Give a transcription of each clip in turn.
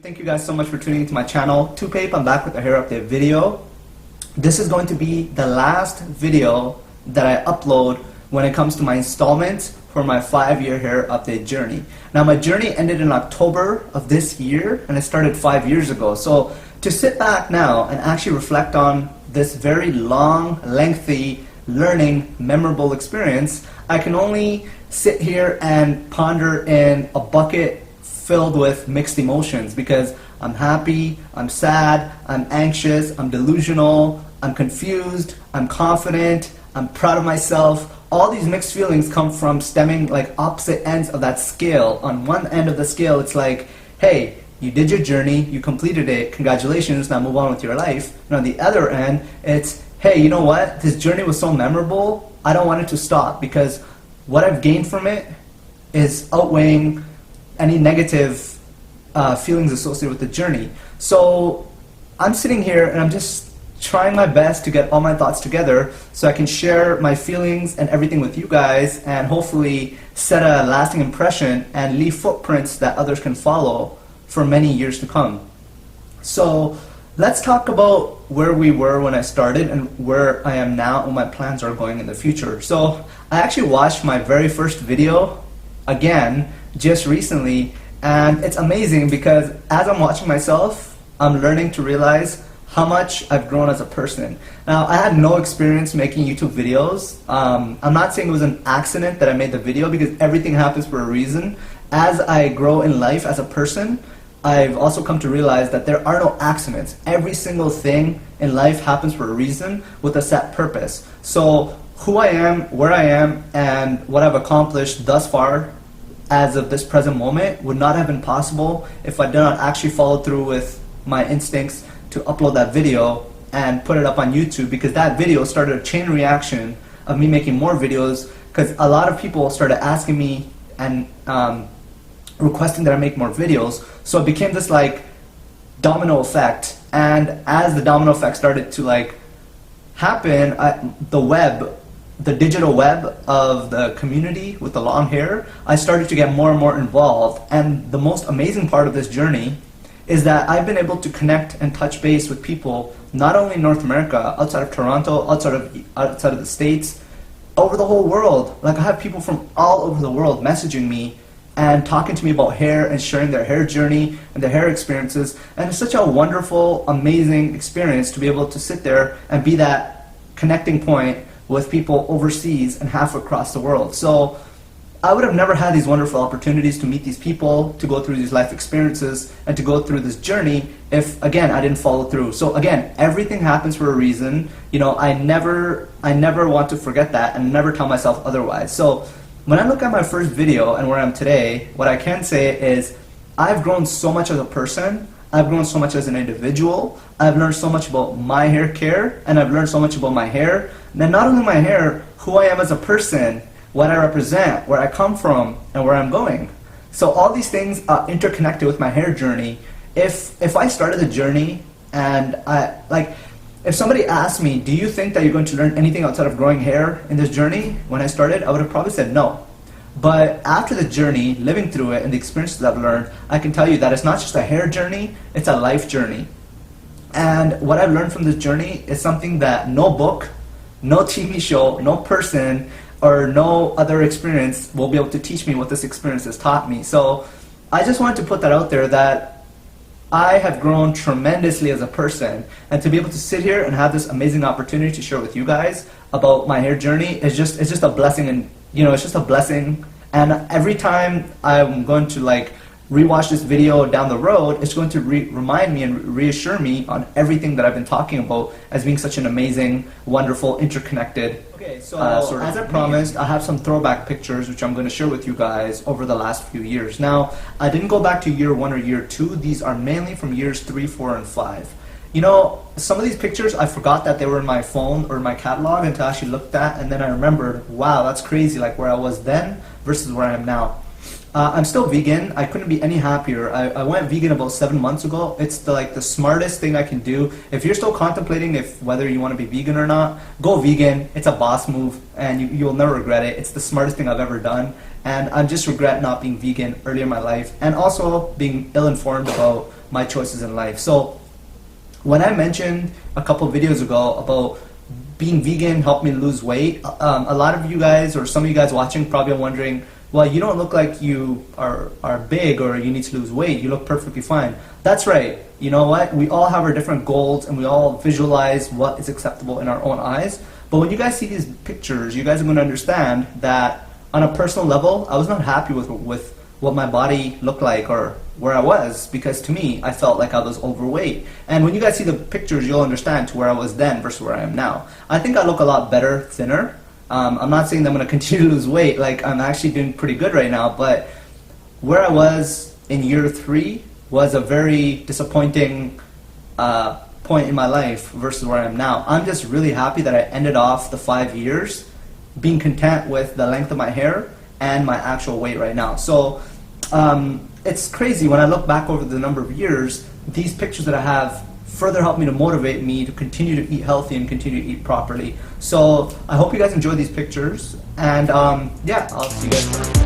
Thank you guys so much for tuning into my channel. Tupape, I'm back with a hair update video. This is going to be the last video that I upload when it comes to my installments for my 5-year hair update journey. Now my journey ended in October of this year and it started 5 years ago. So to sit back now and actually reflect on this very long, lengthy, learning, memorable experience, I can only sit here and ponder in a bucket filled with mixed emotions because I'm happy, I'm sad, I'm anxious, I'm delusional, I'm confused, I'm confident, I'm proud of myself. All these mixed feelings come from stemming like opposite ends of that scale. On one end of the scale, it's like, hey, you did your journey, you completed it, congratulations, now move on with your life. And on the other end, it's, hey, you know what, this journey was so memorable, I don't want it to stop because what I've gained from it is outweighing any negative feelings associated with the journey. So I'm sitting here and I'm just trying my best to get all my thoughts together so I can share my feelings and everything with you guys and hopefully set a lasting impression and leave footprints that others can follow for many years to come. So let's talk about where we were when I started and where I am now and what my plans are going in the future. So I actually watched my very first video again just recently, and it's amazing because as I'm watching myself, I'm learning to realize how much I've grown as a person. Now, I had no experience making YouTube videos. I'm not saying it was an accident that I made the video because everything happens for a reason. As I grow in life as a person, I've also come to realize that there are no accidents. Every single thing in life happens for a reason with a set purpose. So who I am, where I am, and what I've accomplished thus far as of this present moment would not have been possible if I did not actually follow through with my instincts to upload that video and put it up on YouTube, because that video started a chain reaction of me making more videos because a lot of people started asking me and requesting that I make more videos. So it became this like domino effect, and as the domino effect started to like happen, the digital web of the community with the long hair, I started to get more and more involved. And the most amazing part of this journey is that I've been able to connect and touch base with people not only in North America, outside of Toronto, outside of the States, over the whole world. Like I have people from all over the world messaging me and talking to me about hair and sharing their hair journey and their hair experiences. And it's such a wonderful, amazing experience to be able to sit there and be that connecting point with people overseas and half across the world. So I would have never had these wonderful opportunities to meet these people, to go through these life experiences, and to go through this journey if, again, I didn't follow through. So again, everything happens for a reason. You know, I never want to forget that and never tell myself otherwise. So when I look at my first video and where I am today, what I can say is I've grown so much as a person. I've grown so much as an individual. I've learned so much about my hair care, and I've learned so much about my hair. And not only my hair, who I am as a person, what I represent, where I come from, and where I'm going. So all these things are interconnected with my hair journey. If I started the journey and if somebody asked me, do you think that you're going to learn anything outside of growing hair in this journey? When I started, I would have probably said no. But after the journey, living through it and the experiences I've learned, I can tell you that it's not just a hair journey, it's a life journey. And what I've learned from this journey is something that no book, no TV show, no person, or no other experience will be able to teach me what this experience has taught me. So I just wanted to put that out there that I have grown tremendously as a person, and to be able to sit here and have this amazing opportunity to share with you guys about my hair journey is just a blessing. And you know, it's just a blessing. And every time I'm going to like rewatch this video down the road, it's going to remind me and reassure me on everything that I've been talking about as being such an amazing, wonderful, interconnected. Okay, so as I promised, I have some throwback pictures which I'm going to share with you guys over the last few years. Now, I didn't go back to year 1 or year 2. These are mainly from years 3, 4, and 5. You know, some of these pictures, I forgot that they were in my phone or my catalog until I actually looked at, and then I remembered, wow, that's crazy, like where I was then versus where I am now. I'm still vegan. I couldn't be any happier. I went vegan about 7 months ago. It's the smartest thing I can do. If you're still contemplating whether you want to be vegan or not, go vegan. It's a boss move, and you'll never regret it. It's the smartest thing I've ever done. And I just regret not being vegan earlier in my life, and also being ill-informed about my choices in life. So when I mentioned a couple videos ago about being vegan helped me lose weight, a lot of you guys, or some of you guys watching, probably are wondering, well, you don't look like you are big or you need to lose weight. You look perfectly fine. That's right. You know what? We all have our different goals and we all visualize what is acceptable in our own eyes. But when you guys see these pictures, you guys are going to understand that on a personal level, I was not happy with what my body looked like or where I was, because to me, I felt like I was overweight. And when you guys see the pictures, you'll understand to where I was then versus where I am now. I think I look a lot better, thinner. I'm not saying that I'm going to continue to lose weight. Like, I'm actually doing pretty good right now, but where I was in year 3 was a very disappointing point in my life versus where I am now. I'm just really happy that I ended off the 5 years being content with the length of my hair and my actual weight right now. So it's crazy when I look back over the number of years, these pictures that I have further help me to motivate me to continue to eat healthy and continue to eat properly. So I hope you guys enjoy these pictures, and yeah, I'll see you guys later.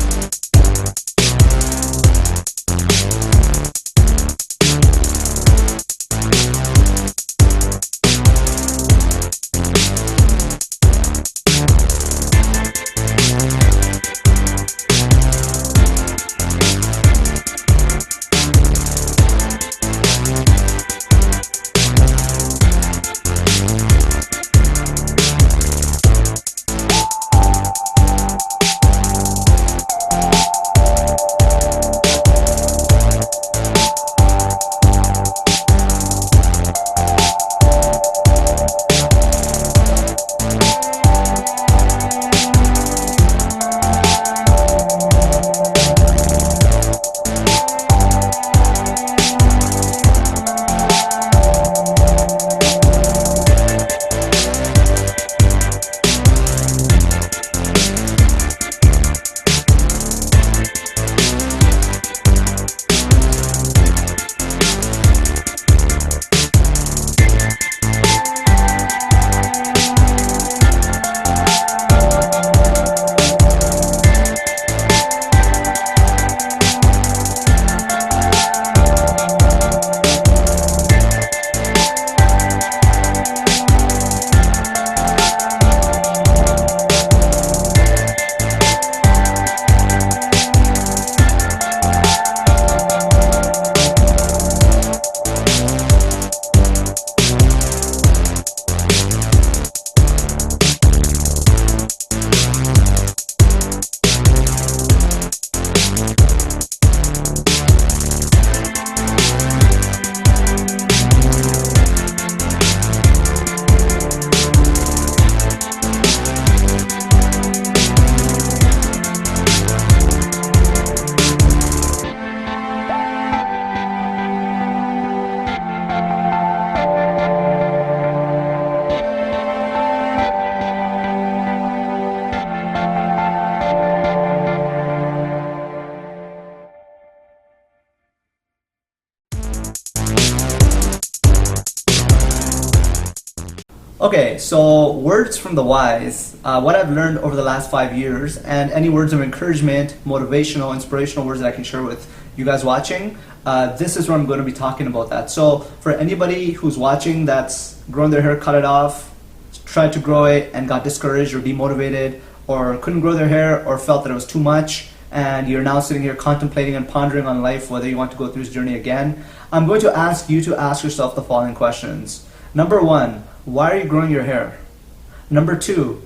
Okay, so words from the wise, what I've learned over the last 5 years, and any words of encouragement, motivational, inspirational words that I can share with you guys watching, this is where I'm going to be talking about that. So for anybody who's watching that's grown their hair, cut it off, tried to grow it and got discouraged or demotivated, or couldn't grow their hair or felt that it was too much, and you're now sitting here contemplating and pondering on life, whether you want to go through this journey again, I'm going to ask you to ask yourself the following questions. Number 1, why are you growing your hair? Number 2,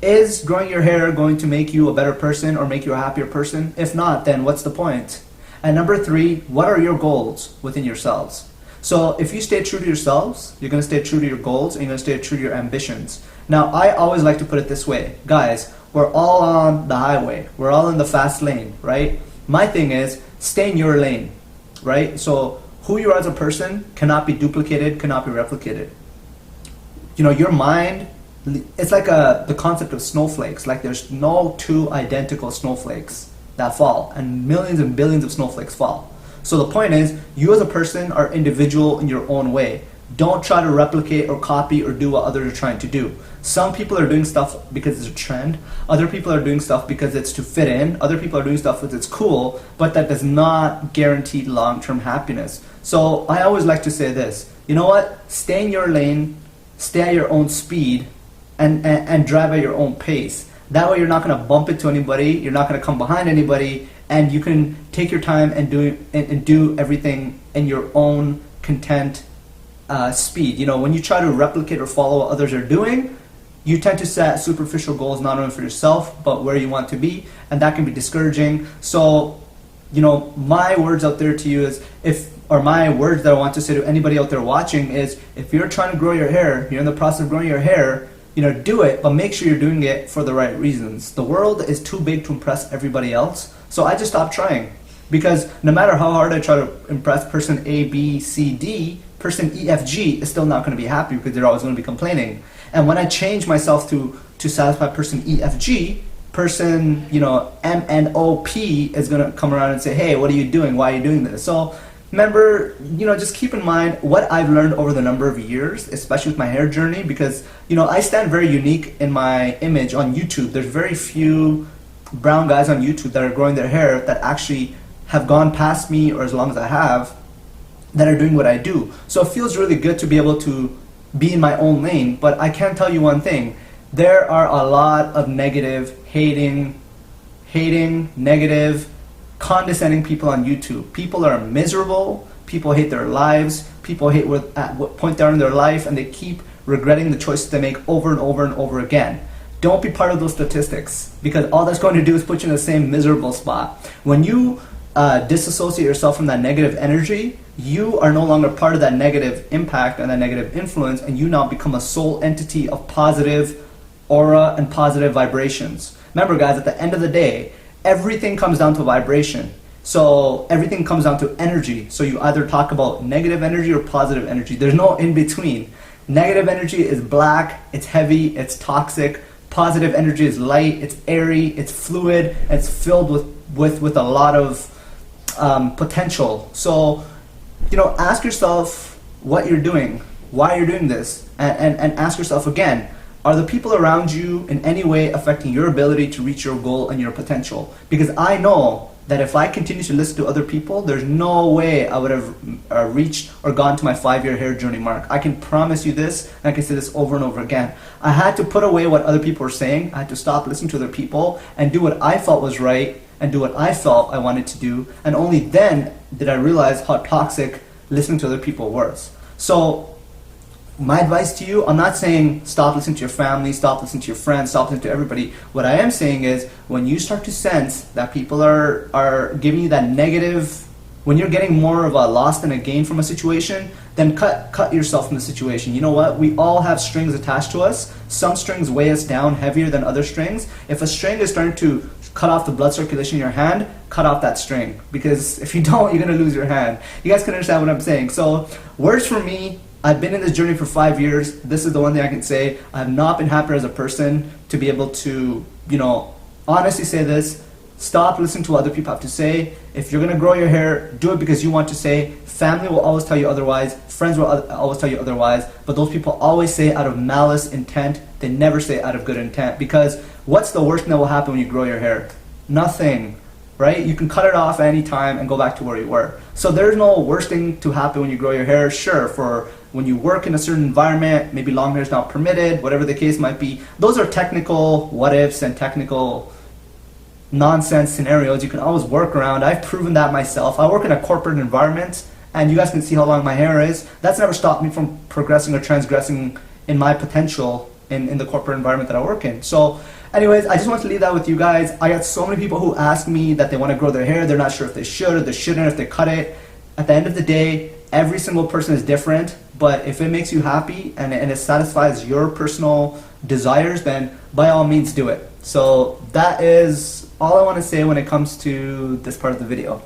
is growing your hair going to make you a better person or make you a happier person? If not, then what's the point? And number 3, what are your goals within yourselves? So if you stay true to yourselves, you're going to stay true to your goals and you're going to stay true to your ambitions. Now, I always like to put it this way. Guys, we're all on the highway. We're all in the fast lane, right? My thing is, stay in your lane, right? So who you are as a person cannot be duplicated, cannot be replicated. You know, your mind, it's like the concept of snowflakes. Like there's no two identical snowflakes that fall, and millions of snowflakes fall. So the point is, you as a person are individual in your own way. Don't try to replicate or copy or do what others are trying to do. Some people are doing stuff because it's a trend. Other people are doing stuff because it's to fit in. Other people are doing stuff because it's cool, but that does not guarantee long-term happiness. So I always like to say this, you know what? Stay in your lane, stay at your own speed, and drive at your own pace. That way you're not going to bump into anybody, you're not going to come behind anybody, and you can take your time and do everything in your own content speed. You know, when you try to replicate or follow what others are doing, you tend to set superficial goals not only for yourself, but where you want to be, and that can be discouraging. So, you know, my words out there to you is, my words that I want to say to anybody out there watching is, if you're trying to grow your hair, you're in the process of growing your hair, you know, do it, but make sure you're doing it for the right reasons. The world is too big to impress everybody else, so I just stopped trying. Because no matter how hard I try to impress person A, B, C, D, person E, F, G is still not going to be happy because they're always going to be complaining. And when I change myself to satisfy person E, F, G, person, you know, M, N, O, P is going to come around and say, hey, what are you doing? Why are you doing this? So remember, you know, just keep in mind what I've learned over the number of years, especially with my hair journey, because, you know, I stand very unique in my image on YouTube. There's very few brown guys on YouTube that are growing their hair that actually have gone past me, or as long as I have, that are doing what I do. So it feels really good to be able to be in my own lane, but I can tell you one thing. There are a lot of negative, hating, negative, condescending people on YouTube. People are miserable, people hate their lives, people hate at what point they are in their life, and they keep regretting the choices they make over and over and over again. Don't be part of those statistics, because all that's going to do is put you in the same miserable spot. When you disassociate yourself from that negative energy, you are no longer part of that negative impact and that negative influence, and you now become a sole entity of positive aura and positive vibrations. Remember guys, at the end of the day, everything comes down to vibration. So everything comes down to energy. So you either talk about negative energy or positive energy. There's no in between. Negative energy is black, it's heavy, it's toxic. Positive energy is light, it's airy, it's fluid, and it's filled with a lot of potential. So, you know, ask yourself what you're doing, why you're doing this, and ask yourself again, are the people around you in any way affecting your ability to reach your goal and your potential? Because I know that if I continue to listen to other people, there's no way I would have reached or gone to my 5-year hair journey mark. I can promise you this, and I can say this over and over again. I had to put away what other people were saying. I had to stop listening to other people and do what I felt was right and do what I felt I wanted to do. And only then did I realize how toxic listening to other people was. So my advice to you, I'm not saying stop listening to your family, stop listening to your friends, stop listening to everybody. What I am saying is, when you start to sense that people are giving you that negative, when you're getting more of a loss than a gain from a situation, then cut yourself from the situation. You know what? We all have strings attached to us. Some strings weigh us down heavier than other strings. If a string is starting to cut off the blood circulation in your hand, cut off that string. Because if you don't, you're going to lose your hand. You guys can understand what I'm saying. So words for me, I've been in this journey for 5 years. This is the one thing I can say. I have not been happier as a person to be able to, you know, honestly say this. Stop listening to what other people have to say. If you're going to grow your hair, do it because you want to say. Family will always tell you otherwise. Friends will always tell you otherwise. But those people always say out of malice intent. They never say out of good intent. Because what's the worst thing that will happen when you grow your hair? Nothing. Right? You can cut it off at any time and go back to where you were. So there's no worst thing to happen when you grow your hair. Sure, for when you work in a certain environment, maybe long hair is not permitted, whatever the case might be. Those are technical what ifs and technical nonsense scenarios you can always work around. I've proven that myself. I work in a corporate environment, and you guys can see how long my hair is. That's never stopped me from progressing or transgressing in my potential in the corporate environment that I work in. So anyways, I just want to leave that with you guys. I got so many people who ask me that they want to grow their hair. They're not sure if they should or they shouldn't, if they cut it. At the end of the day, every single person is different, but if it makes you happy and it satisfies your personal desires, then by all means do it. So that is all I want to say when it comes to this part of the video.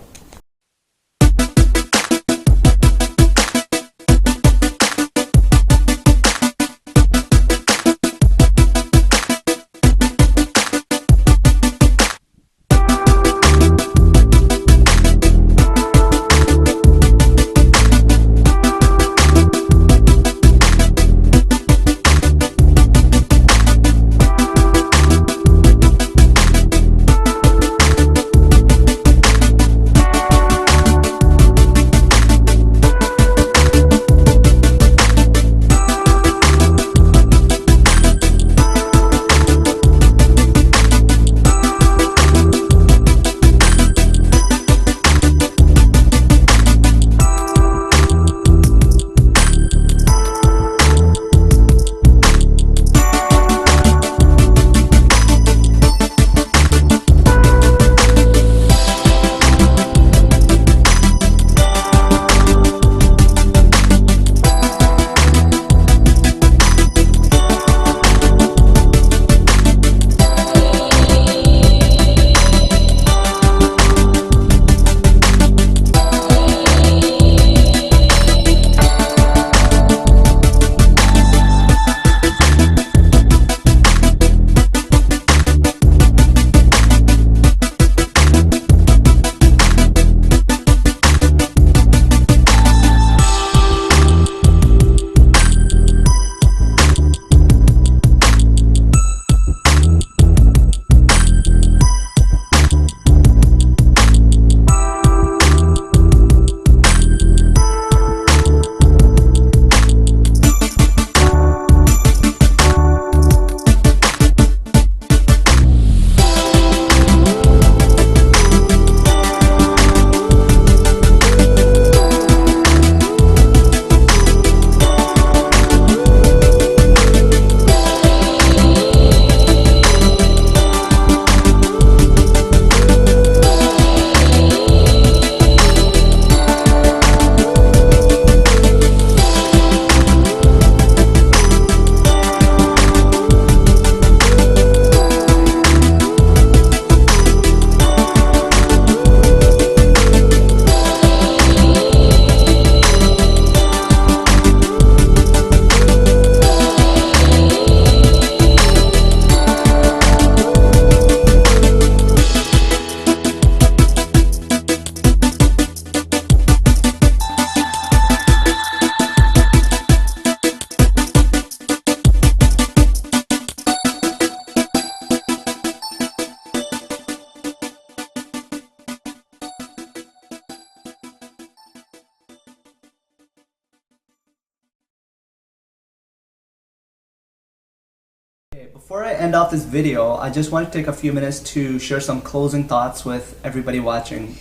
Before I end off this video, I just want to take a few minutes to share some closing thoughts with everybody watching.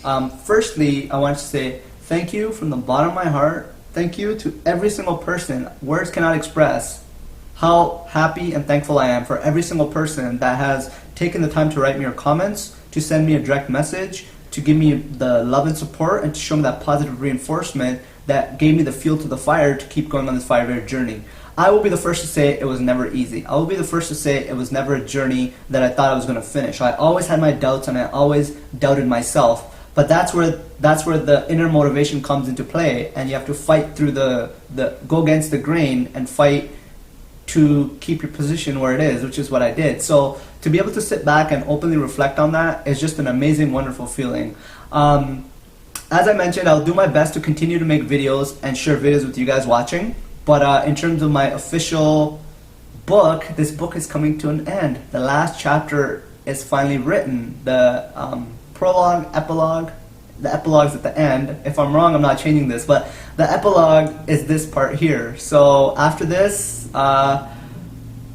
Firstly, I want to say thank you from the bottom of my heart. Thank you to every single person. Words cannot express how happy and thankful I am for every single person that has taken the time to write me your comments, to send me a direct message, to give me the love and support, and to show me that positive reinforcement that gave me the fuel to the fire to keep going on this 5-year journey. I will be the first to say it was never easy. I will be the first to say it was never a journey that I thought I was going to finish. I always had my doubts and I always doubted myself. But that's where the inner motivation comes into play, and you have to fight through go against the grain and fight to keep your position where it is, which is what I did. So to be able to sit back and openly reflect on that is just an amazing, wonderful feeling. As I mentioned, I'll do my best to continue to make videos and share videos with you guys watching. But in terms of my official book, this book is coming to an end. The last chapter is finally written. The prologue, epilogue, the epilogue's at the end. If I'm wrong, I'm not changing this, but the epilogue is this part here. So after this, I'm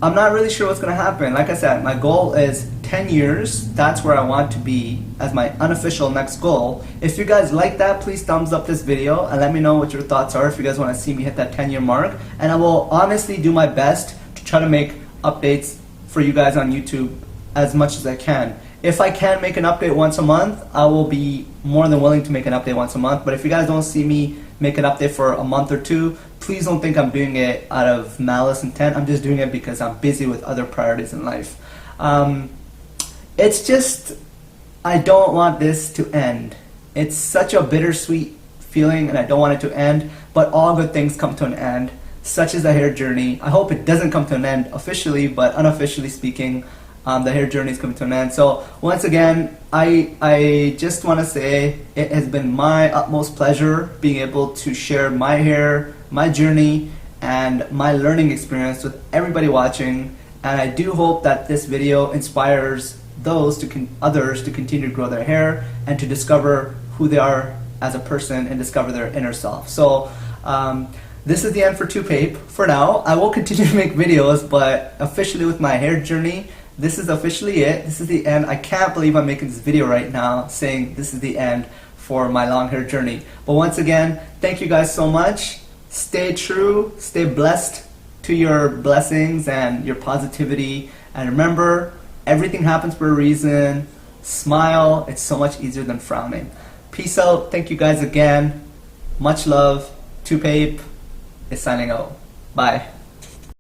not really sure what's going to happen. Like I said, my goal is 10 years. That's where I want to be as my unofficial next goal. If you guys like that, please thumbs up this video and let me know what your thoughts are if you guys want to see me hit that 10-year mark. And I will honestly do my best to try to make updates for you guys on YouTube as much as I can. If I can make an update once a month, I will be more than willing to make an update once a month. But if you guys don't see me make an update for a month or two, please don't think I'm doing it out of malice intent. I'm just doing it because I'm busy with other priorities in life. It's just, I don't want this to end. It's such a bittersweet feeling and I don't want it to end, but all good things come to an end, such as the hair journey. I hope it doesn't come to an end officially, but unofficially speaking, the hair journey is coming to an end. So once again, I just want to say it has been my utmost pleasure being able to share my hair, my journey, and my learning experience with everybody watching. And I do hope that this video inspires others to continue to grow their hair and to discover who they are as a person and discover their inner self. So this is the end for 2Pape for now. I will continue to make videos, but officially with my hair journey, this is officially it. This is the end. I can't believe I'm making this video right now saying this is the end for my long hair journey. But once again, thank you guys so much. Stay true, stay blessed to your blessings and your positivity. And remember, everything happens for a reason. Smile. It's so much easier than frowning. Peace out. Thank you guys again. Much love. 2Pape is signing out. Bye.